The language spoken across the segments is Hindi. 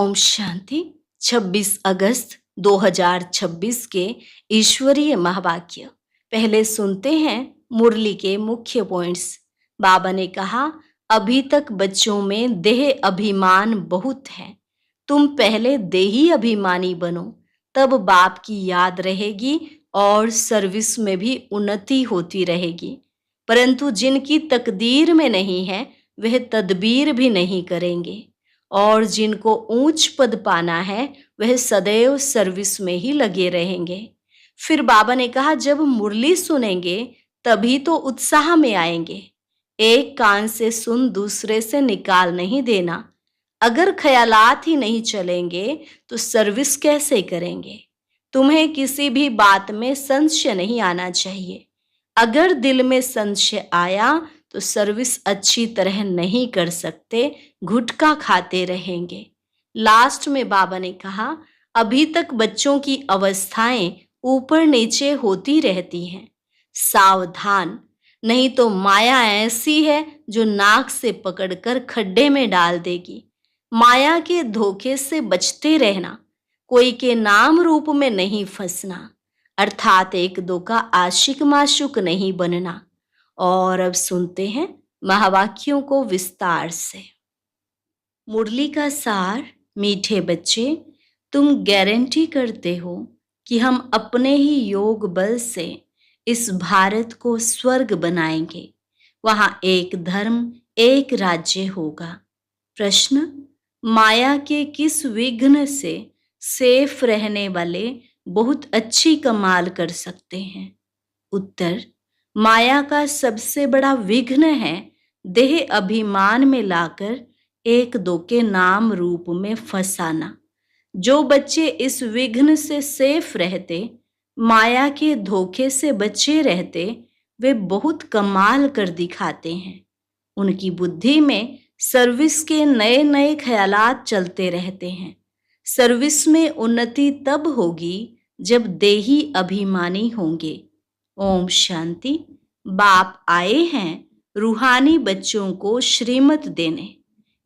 ओम शांति। 26 अगस्त 2026 के ईश्वरीय महावाक्य। पहले सुनते हैं मुरली के मुख्य पॉइंट्स। बाबा ने कहा, अभी तक बच्चों में देह अभिमान बहुत है। तुम पहले देही अभिमानी बनो, तब बाप की याद रहेगी और सर्विस में भी उन्नति होती रहेगी। परंतु जिनकी तकदीर में नहीं है, वह तदबीर भी नहीं करेंगे। और जिनको ऊंच पद पाना है, वह सदैव सर्विस में ही लगे रहेंगे। फिर बाबा ने कहा, जब मुरली सुनेंगे तभी तो उत्साह में आएंगे। एक कान से सुन दूसरे से निकाल नहीं देना। अगर ख्यालात ही नहीं चलेंगे तो सर्विस कैसे करेंगे। तुम्हें किसी भी बात में संशय नहीं आना चाहिए। अगर दिल में संशय आया तो सर्विस अच्छी तरह नहीं कर सकते, गुटखा खाते रहेंगे। लास्ट में बाबा ने कहा, अभी तक बच्चों की अवस्थाएं ऊपर नीचे होती रहती हैं। सावधान, नहीं तो माया ऐसी है जो नाक से पकड़कर खड्डे में डाल देगी। माया के धोखे से बचते रहना, कोई के नाम रूप में नहीं फंसना, अर्थात एक दो का आशिक माशुक नहीं बनना। और अब सुनते हैं महावाक्यों को विस्तार से। मुरली का सार। मीठे बच्चे, तुम गारंटी करते हो कि हम अपने ही योग बल से इस भारत को स्वर्ग बनाएंगे। वहां एक धर्म, एक राज्य होगा। प्रश्न, माया के किस विघ्न से सेफ रहने वाले बहुत अच्छी कमाल कर सकते हैं? उत्तर, माया का सबसे बड़ा विघ्न है देह अभिमान में लाकर एक दो के नाम रूप में फंसाना। जो बच्चे इस विघ्न से सेफ रहते, माया के धोखे से बचे रहते, वे बहुत कमाल कर दिखाते हैं। उनकी बुद्धि में सर्विस के नए नए ख्यालात चलते रहते हैं। सर्विस में उन्नति तब होगी जब देही अभिमानी होंगे। ओम शांति। बाप आए हैं रूहानी बच्चों को श्रीमत देने।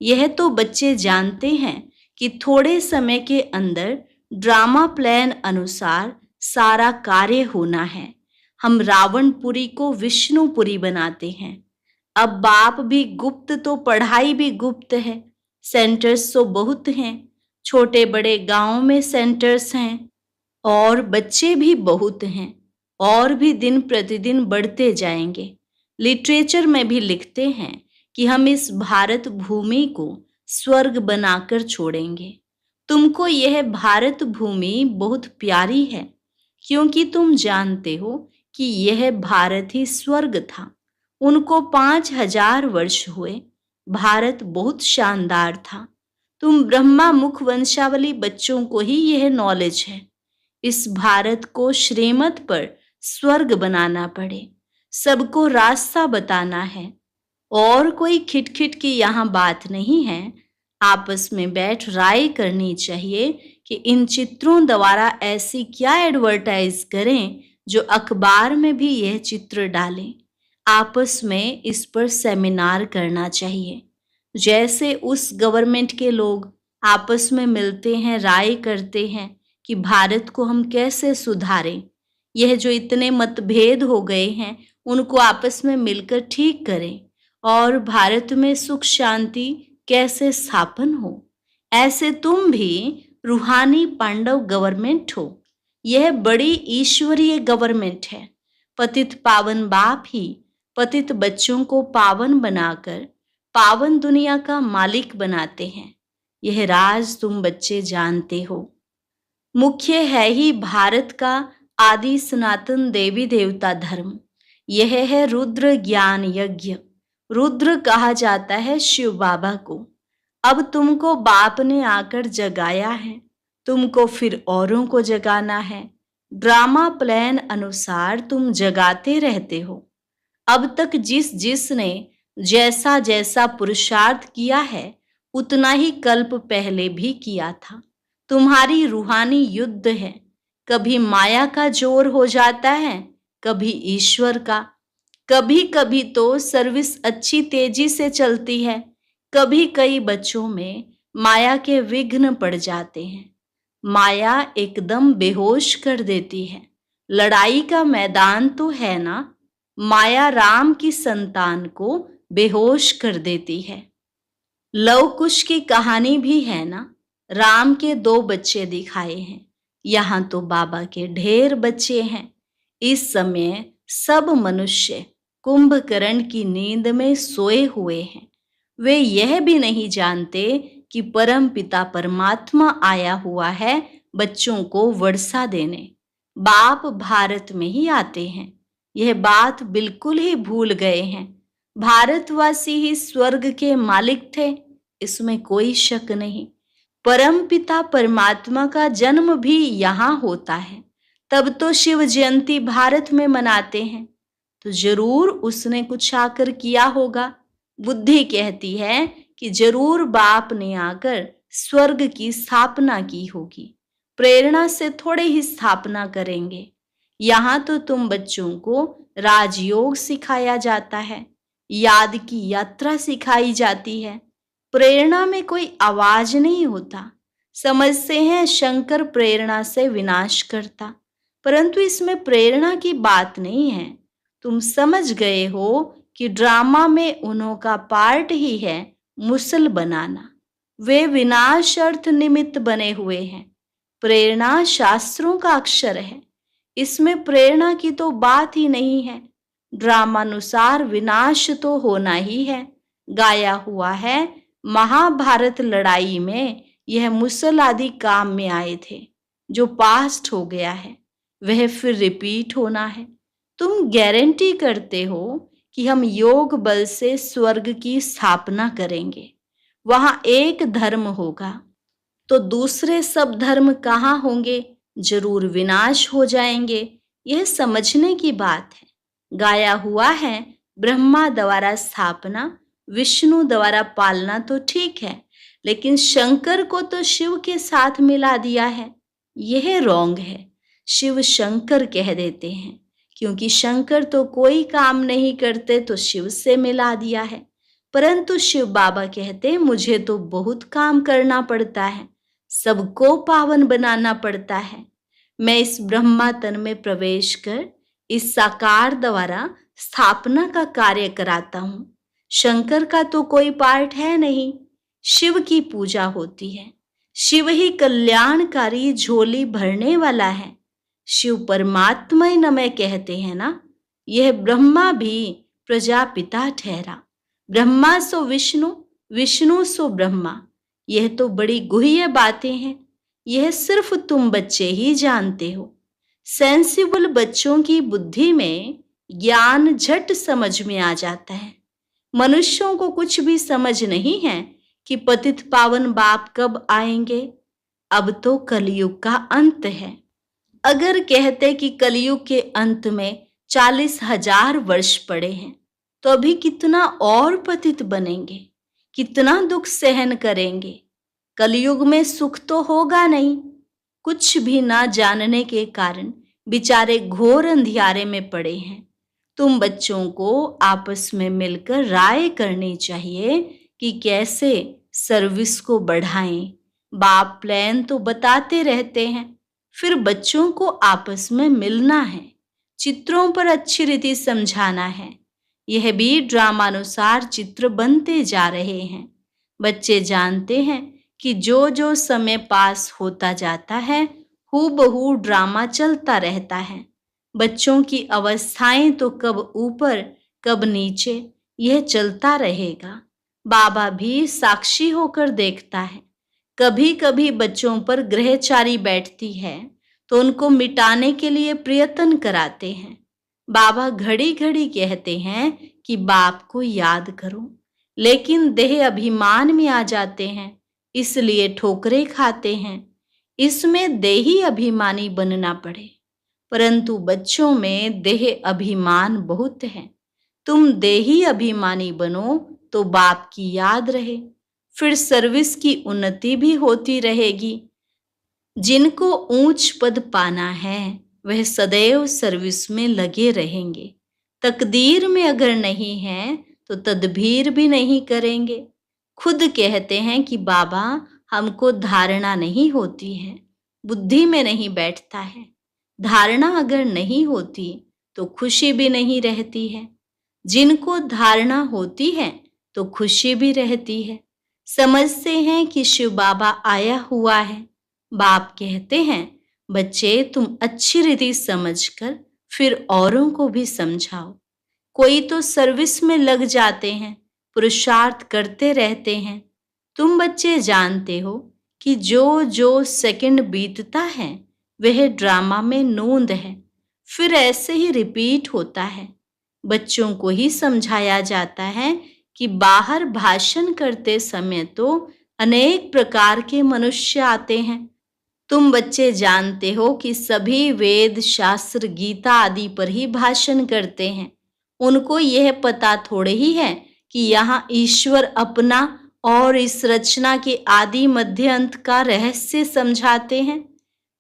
यह तो बच्चे जानते हैं कि थोड़े समय के अंदर ड्रामा प्लान अनुसार सारा कार्य होना है। हम रावणपुरी को विष्णुपुरी बनाते हैं। अब बाप भी गुप्त तो पढ़ाई भी गुप्त है। सेंटर्स तो बहुत हैं, छोटे बड़े गांव में सेंटर्स हैं और बच्चे भी बहुत हैं और भी दिन प्रतिदिन बढ़ते जाएंगे। लिटरेचर में भी लिखते हैं कि हम इस भारत भूमि को स्वर्ग बनाकर छोड़ेंगे। तुमको यह भारत भूमि बहुत प्यारी है, क्योंकि तुम जानते हो कि यह भारत ही स्वर्ग था। उनको 5000 वर्ष हुए। भारत बहुत शानदार था। तुम ब्रह्मा मुख वंशावली बच्चों को ही यह नॉलेज है। इस भारत को श्रीमत पर स्वर्ग बनाना पड़े, सबको रास्ता बताना है। और कोई खिटखिट की यहाँ बात नहीं है। आपस में बैठ राय करनी चाहिए कि इन चित्रों द्वारा ऐसी क्या एडवर्टाइज करें जो अखबार में भी यह चित्र डालें। आपस में इस पर सेमिनार करना चाहिए। जैसे उस गवर्नमेंट के लोग आपस में मिलते हैं, राय करते हैं कि भारत को हम कैसे सुधारें। यह जो इतने मतभेद हो गए हैं, उनको आपस में मिलकर ठीक करें और भारत में सुख शांति कैसे स्थापन हो। ऐसे तुम भी रूहानी पांडव गवर्नमेंट हो। यह बड़ी ईश्वरीय गवर्नमेंट है। पतित पावन बाप ही पतित बच्चों को पावन बनाकर पावन दुनिया का मालिक बनाते हैं। यह राज तुम बच्चे जानते हो। मुख्य है ही भारत का आदि सनातन देवी देवता धर्म। यह है रुद्र ज्ञान यज्ञ। रुद्र कहा जाता है शिव बाबा को। अब तुमको बाप ने आकर जगाया है, तुमको फिर औरों को जगाना है। ड्रामा प्लान अनुसार तुम जगाते रहते हो। अब तक जिस जिसने जैसा जैसा पुरुषार्थ किया है, उतना ही कल्प पहले भी किया था। तुम्हारी रूहानी युद्ध है। कभी माया का जोर हो जाता है, कभी ईश्वर का। कभी कभी तो सर्विस अच्छी तेजी से चलती है। कभी कई बच्चों में माया के विघ्न पड़ जाते हैं। माया एकदम बेहोश कर देती है। लड़ाई का मैदान तो है ना, माया राम की संतान को बेहोश कर देती है। लव कुश की कहानी भी है ना, राम के 2 बच्चे दिखाए हैं। यहाँ तो बाबा के ढेर बच्चे हैं। इस समय सब मनुष्य कुंभकर्ण की नींद में सोए हुए हैं। वे यह भी नहीं जानते कि परम पिता परमात्मा आया हुआ है बच्चों को वर्षा देने। बाप भारत में ही आते हैं, यह बात बिल्कुल ही भूल गए हैं। भारतवासी ही स्वर्ग के मालिक थे, इसमें कोई शक नहीं। परम पिता परमात्मा का जन्म भी यहाँ होता है, तब तो शिव जयंती भारत में मनाते हैं, तो जरूर उसने कुछ आकर किया होगा। बुद्धि कहती है कि जरूर बाप ने आकर स्वर्ग की स्थापना की होगी। प्रेरणा से थोड़े ही स्थापना करेंगे। यहाँ तो तुम बच्चों को राजयोग सिखाया जाता है, याद की यात्रा सिखाई जाती है। प्रेरणा में कोई आवाज नहीं होता। समझते हैं शंकर प्रेरणा से विनाश करता, परंतु इसमें प्रेरणा की बात नहीं है। तुम समझ गए हो कि ड्रामा में उन्हों का पार्ट ही है मुसल बनाना। वे विनाश अर्थ निमित्त बने हुए हैं। प्रेरणा शास्त्रों का अक्षर है, इसमें प्रेरणा की तो बात ही नहीं है। ड्रामानुसार विनाश तो होना ही है। गाया हुआ है महाभारत लड़ाई में यह मुसल आदि काम में आए थे। जो पास्ट हो गया है वह फिर रिपीट होना है। तुम गारंटी करते हो कि हम योग बल से स्वर्ग की स्थापना करेंगे, वहां एक धर्म होगा, तो दूसरे सब धर्म कहाँ होंगे? जरूर विनाश हो जाएंगे। यह समझने की बात है। गाया हुआ है ब्रह्मा द्वारा स्थापना, विष्णु द्वारा पालना, तो ठीक है, लेकिन शंकर को तो शिव के साथ मिला दिया है। यह रॉन्ग है। शिव शंकर कह देते हैं, क्योंकि शंकर तो कोई काम नहीं करते, तो शिव से मिला दिया है। परंतु शिव बाबा कहते मुझे तो बहुत काम करना पड़ता है, सबको पावन बनाना पड़ता है। मैं इस ब्रह्मा तन में प्रवेश कर इस साकार द्वारा स्थापना का कार्य कराता हूं। शंकर का तो कोई पार्ट है नहीं। शिव की पूजा होती है। शिव ही कल्याणकारी झोली भरने वाला है। शिव परमात्मा ही न मैं कहते हैं ना। यह ब्रह्मा भी प्रजापिता ठहरा। ब्रह्मा सो विष्णु, विष्णु सो ब्रह्मा। यह तो बड़ी गुह्य बातें हैं। यह सिर्फ तुम बच्चे ही जानते हो। सेंसिबल बच्चों की बुद्धि में ज्ञान झट समझ में आ जाता है। मनुष्यों को कुछ भी समझ नहीं है कि पतित पावन बाप कब आएंगे। अब तो कलयुग का अंत है। अगर कहते कि कलयुग के अंत में 40,000 वर्ष पड़े हैं, तो अभी कितना और पतित बनेंगे, कितना दुख सहन करेंगे। कलयुग में सुख तो होगा नहीं। कुछ भी ना जानने के कारण बेचारे घोर अंधियारे में पड़े हैं। तुम बच्चों को आपस में मिलकर राय करनी चाहिए कि कैसे सर्विस को बढ़ाएं। बाप प्लान तो बताते रहते हैं, फिर बच्चों को आपस में मिलना है, चित्रों पर अच्छी रीति समझाना है। यह भी ड्रामानुसार चित्र बनते जा रहे हैं। बच्चे जानते हैं कि जो जो समय पास होता जाता है हूबहू ड्रामा चलता रहता है। बच्चों की अवस्थाएं तो कब ऊपर कब नीचे, यह चलता रहेगा। बाबा भी साक्षी होकर देखता है। कभी कभी बच्चों पर ग्रहचारी बैठती है तो उनको मिटाने के लिए प्रयत्न कराते हैं। बाबा घड़ी घड़ी कहते हैं कि बाप को याद करो, लेकिन देह अभिमान में आ जाते हैं, इसलिए ठोकरें खाते हैं। इसमें देही अभिमानी बनना पड़े, परंतु बच्चों में देह अभिमान बहुत है। तुम देही अभिमानी बनो तो बाप की याद रहे, फिर सर्विस की उन्नति भी होती रहेगी। जिनको ऊंच पद पाना है वह सदैव सर्विस में लगे रहेंगे। तकदीर में अगर नहीं है तो तदबीर भी नहीं करेंगे। खुद कहते हैं कि बाबा, हमको धारणा नहीं होती है, बुद्धि में नहीं बैठता है। धारणा अगर नहीं होती तो खुशी भी नहीं रहती है। जिनको धारणा होती है तो खुशी भी रहती है। समझते हैं कि शिव बाबा आया हुआ है। बाप कहते हैं, बच्चे तुम अच्छी रीति समझकर फिर औरों को भी समझाओ। कोई तो सर्विस में लग जाते हैं, पुरुषार्थ करते रहते हैं। तुम बच्चे जानते हो कि जो जो सेकंड बीतता है वह ड्रामा में नोंद है, फिर ऐसे ही रिपीट होता है। बच्चों को ही समझाया जाता है कि बाहर भाषण करते समय तो अनेक प्रकार के मनुष्य आते हैं। तुम बच्चे जानते हो कि सभी वेद, शास्त्र, गीता आदि पर ही भाषण करते हैं। उनको यह पता थोड़े ही है कि यहाँ ईश्वर अपना और इस रचना के आदि मध्य अंत का रहस्य समझाते हैं।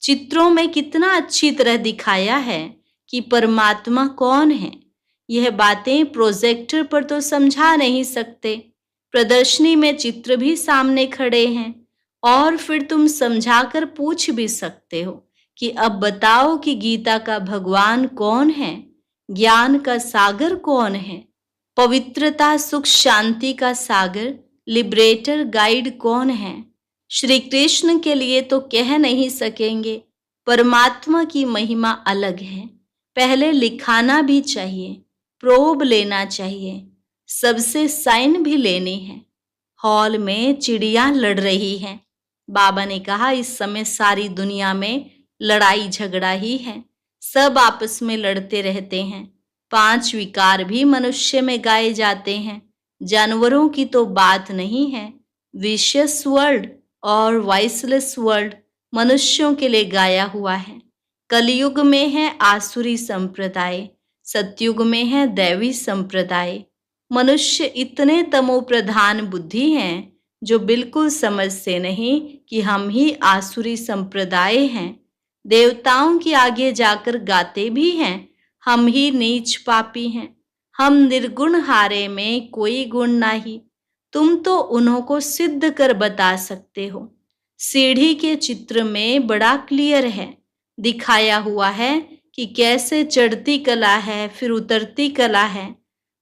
चित्रों में कितना अच्छी तरह दिखाया है कि परमात्मा कौन है। यह बातें प्रोजेक्टर पर तो समझा नहीं सकते। प्रदर्शनी में चित्र भी सामने खड़े हैं और फिर तुम समझाकर पूछ भी सकते हो कि अब बताओ कि गीता का भगवान कौन है, ज्ञान का सागर कौन है, पवित्रता, सुख, शांति का सागर, लिबरेटर, गाइड कौन है। श्री कृष्ण के लिए तो कह नहीं सकेंगे। परमात्मा की महिमा अलग है। पहले लिखाना भी चाहिए, प्रोब लेना चाहिए, सबसे साइन भी लेनी है। हॉल में चिड़िया लड़ रही हैं। बाबा ने कहा, इस समय सारी दुनिया में लड़ाई झगड़ा ही है। सब आपस में लड़ते रहते हैं। 5 विकार भी मनुष्य में गाए जाते हैं। जानवरों की तो बात नहीं है। विशियस वर्ल्ड और वाइसलेस वर्ल्ड मनुष्यों के लिए गाया हुआ है। कलयुग में है आसुरी संप्रदाय, सतयुग में है दैवी संप्रदाय। मनुष्य इतने तमो प्रधान बुद्धि हैं जो बिल्कुल समझते नहीं कि हम ही आसुरी संप्रदाय हैं। देवताओं के आगे जाकर गाते भी हैं, हम ही नीच पापी हैं, हम निर्गुण हारे में कोई गुण नहीं। तुम तो उन्हों को सिद्ध कर बता सकते हो। सीढ़ी के चित्र में बड़ा क्लियर है, दिखाया हुआ है कि कैसे चढ़ती कला है फिर उतरती कला है।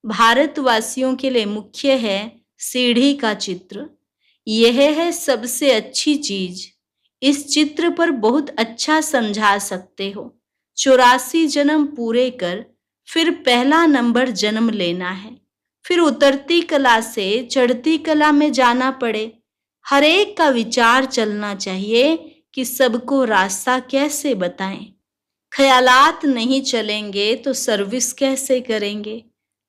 भारतवासियों के लिए मुख्य है सीढ़ी का चित्र। यह है सबसे अच्छी चीज। इस चित्र पर बहुत अच्छा समझा सकते हो। 84 जन्म पूरे कर फिर पहला नंबर जन्म लेना है, फिर उतरती कला से चढ़ती कला में जाना पड़े। हर एक का विचार चलना चाहिए कि सबको रास्ता कैसे बताएं। ख्यालात नहीं चलेंगे तो सर्विस कैसे करेंगे।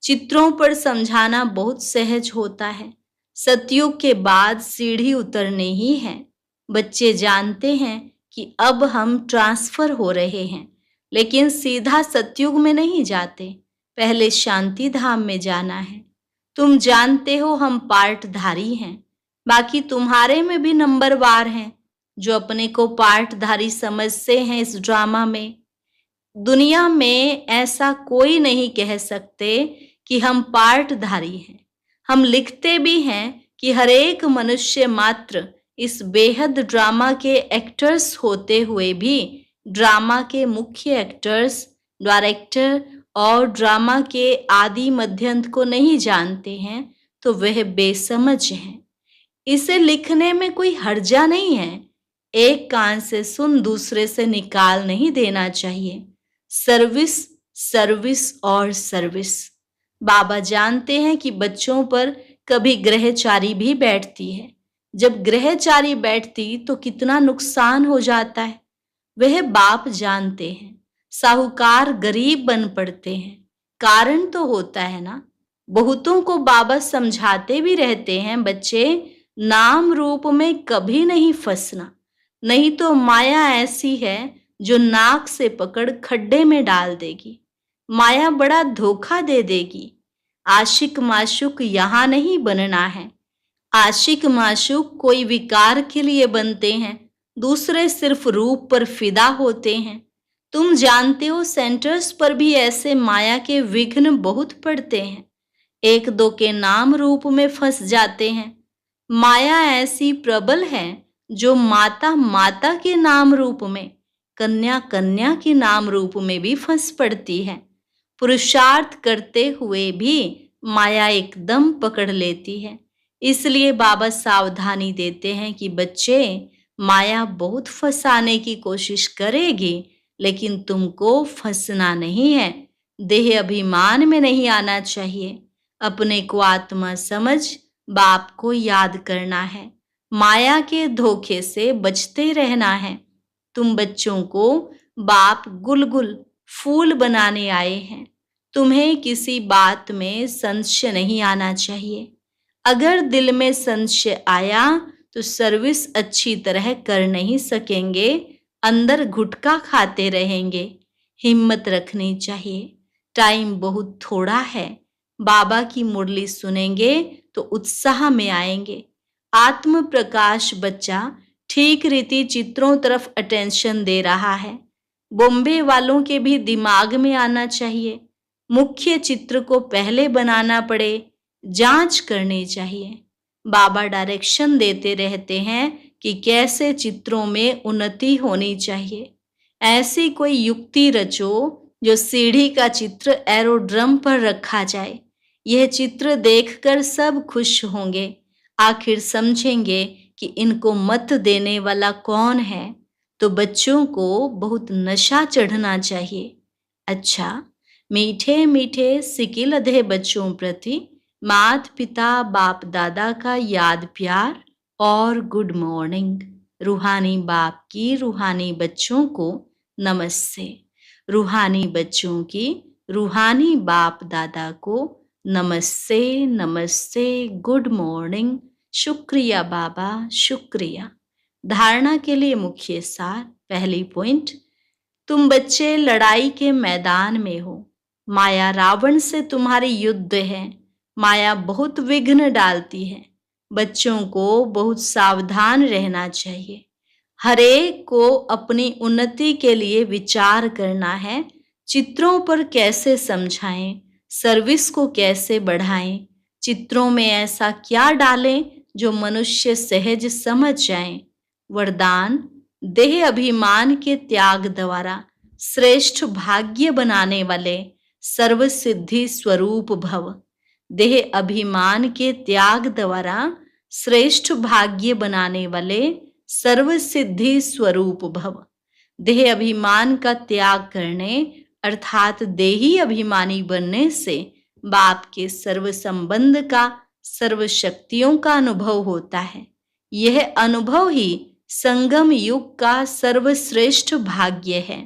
चित्रों पर समझाना बहुत सहज होता है। सतयुग के बाद सीढ़ी उतरने ही है। बच्चे जानते हैं कि अब हम ट्रांसफर हो रहे हैं, लेकिन सीधा सतयुग में नहीं जाते, पहले शांति धाम में जाना है। तुम जानते हो हम पार्टधारी हैं, बाकी तुम्हारे में भी नंबरवार हैं जो अपने को पार्टधारी समझते हैं। इस ड्रामा में दुनिया में ऐसा कोई नहीं कह सकते कि हम पार्टधारी हैं। हम लिखते भी हैं कि हर एक मनुष्य मात्र इस बेहद ड्रामा के एक्टर्स होते हुए भी ड्रामा के मुख्य एक्टर्स, डायरेक्टर और ड्रामा के आदि मध्यंत को नहीं जानते हैं तो वह बेसमझ हैं। इसे लिखने में कोई हर्जा नहीं है। एक कान से सुन दूसरे से निकाल नहीं देना चाहिए। सर्विस, सर्विस और सर्विस। बाबा जानते हैं कि बच्चों पर कभी ग्रहचारी भी बैठती है। जब ग्रहचारी बैठती तो कितना नुकसान हो जाता है, वह बाप जानते हैं। साहूकार गरीब बन पड़ते हैं, कारण तो होता है ना। बहुतों को बाबा समझाते भी रहते हैं, बच्चे नाम रूप में कभी नहीं फंसना, नहीं तो माया ऐसी है जो नाक से पकड़ खड्डे में डाल देगी। माया बड़ा धोखा दे देगी। आशिक माशुक यहाँ नहीं बनना है। आशिक माशुक कोई विकार के लिए बनते हैं, दूसरे सिर्फ रूप पर फिदा होते हैं। तुम जानते हो सेंटर्स पर भी ऐसे माया के विघ्न बहुत पड़ते हैं। 1-2 के नाम रूप में फंस जाते हैं। माया ऐसी प्रबल है जो माता माता के नाम रूप में, कन्या कन्या के नाम रूप में भी फंस पड़ती है। पुरुषार्थ करते हुए भी माया एकदम पकड़ लेती है। इसलिए बाबा सावधानी देते हैं कि बच्चे, माया बहुत फंसाने की कोशिश करेगी, लेकिन तुमको फंसना नहीं है। देह अभिमान में नहीं आना चाहिए। अपने को आत्मा समझ बाप को याद करना है। माया के धोखे से बचते रहना है। तुम बच्चों को बाप गुलगुल फूल बनाने आए हैं। तुम्हें किसी बात में संशय नहीं आना चाहिए। अगर दिल में संशय आया तो सर्विस अच्छी तरह कर नहीं सकेंगे, अंदर गुटखा खाते रहेंगे। हिम्मत रखनी चाहिए। टाइम बहुत थोड़ा है। बाबा की मुरली सुनेंगे तो उत्साह में आएंगे। आत्म प्रकाश बच्चा ठीक रीति चित्रों तरफ अटेंशन दे रहा है। बॉम्बे वालों के भी दिमाग में आना चाहिए। मुख्य चित्र को पहले बनाना पड़े, जांच करनी चाहिए। बाबा डायरेक्शन देते रहते हैं कि कैसे चित्रों में उन्नति होनी चाहिए। ऐसी कोई युक्ति रचो जो सीढ़ी का चित्र एरोड्रम पर रखा जाए। यह चित्र देखकर सब खुश होंगे। आखिर समझेंगे कि इनको मत देने वाला कौन है। तो बच्चों को बहुत नशा चढ़ना चाहिए। अच्छा, मीठे मीठे सिकिलधे बच्चों प्रति माता पिता बाप दादा का याद प्यार और गुड मॉर्निंग। रूहानी बाप की रूहानी बच्चों को नमस्ते। रूहानी बच्चों की रूहानी बाप दादा को नमस्ते नमस्ते, गुड मॉर्निंग। शुक्रिया बाबा, शुक्रिया। धारणा के लिए मुख्य सार। पहली पॉइंट, तुम बच्चे लड़ाई के मैदान में हो। माया रावण से तुम्हारी युद्ध है। माया बहुत विघ्न डालती है। बच्चों को बहुत सावधान रहना चाहिए। हरेक को अपनी उन्नति के लिए विचार करना है। चित्रों पर कैसे समझाएं, सर्विस को कैसे बढ़ाएं, चित्रों में ऐसा क्या डालें जो मनुष्य सहज समझ जाएं। वरदान, देह अभिमान के त्याग द्वारा श्रेष्ठ भाग्य बनाने वाले सर्व सिद्धि स्वरूप भव। देह अभिमान के त्याग द्वारा श्रेष्ठ भाग्य बनाने वाले सर्व सिद्धि स्वरूप भव। देह अभिमान का त्याग करने अर्थात देही अभिमानी बनने से बाप के सर्व संबंध का, सर्व शक्तियों का अनुभव होता है। यह अनुभव ही संगम युग का सर्वश्रेष्ठ भाग्य है।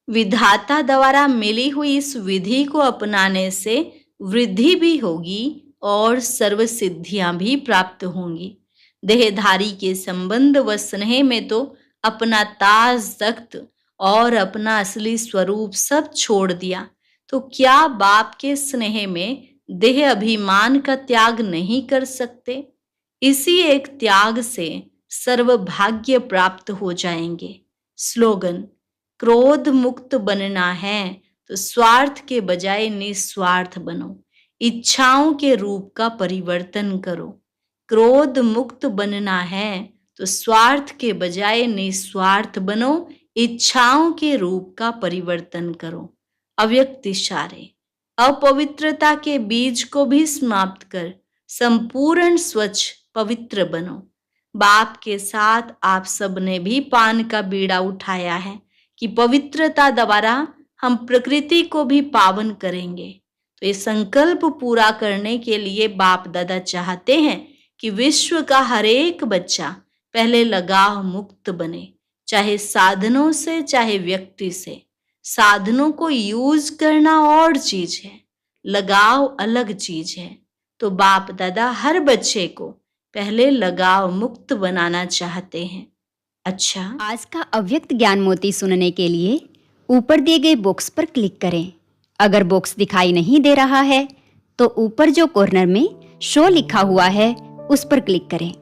विधाता द्वारा मिली हुई इस विधि को अपनाने से वृद्धि भी होगी और सर्व सिद्धियां भी प्राप्त होंगी। देहधारी के संबंध व स्नेह में तो अपना ताज तख्त और अपना असली स्वरूप सब छोड़ दिया, तो क्या बाप के स्नेह में देह अभिमान का त्याग नहीं कर सकते? इसी एक त्याग से सर्व भाग्य प्राप्त हो जाएंगे। स्लोगन, क्रोध मुक्त बनना है तो स्वार्थ के बजाय निस्वार्थ बनो। इच्छाओं के रूप का परिवर्तन करो। क्रोध मुक्त बनना है तो स्वार्थ के बजाय निस्वार्थ बनो। इच्छाओं के रूप का परिवर्तन करो। अव्यक्त इशारे, अपवित्रता के बीज को भी समाप्त कर संपूर्ण स्वच्छ पवित्र बनो। बाप के साथ आप सब ने भी पान का बीड़ा उठाया है कि पवित्रता द्वारा हम प्रकृति को भी पावन करेंगे। तो ये संकल्प पूरा करने के लिए बाप दादा चाहते हैं कि विश्व का हर एक बच्चा पहले लगाव मुक्त बने, चाहे साधनों से चाहे व्यक्ति से। साधनों को यूज करना और चीज है, लगाव अलग चीज है। तो बाप दादा हर बच्चे को पहले लगाव मुक्त बनाना चाहते हैं। अच्छा, आज का अव्यक्त ज्ञान मोती सुनने के लिए ऊपर दिए गए बॉक्स पर क्लिक करें। अगर बॉक्स दिखाई नहीं दे रहा है तो ऊपर जो कॉर्नर में शो लिखा हुआ है उस पर क्लिक करें।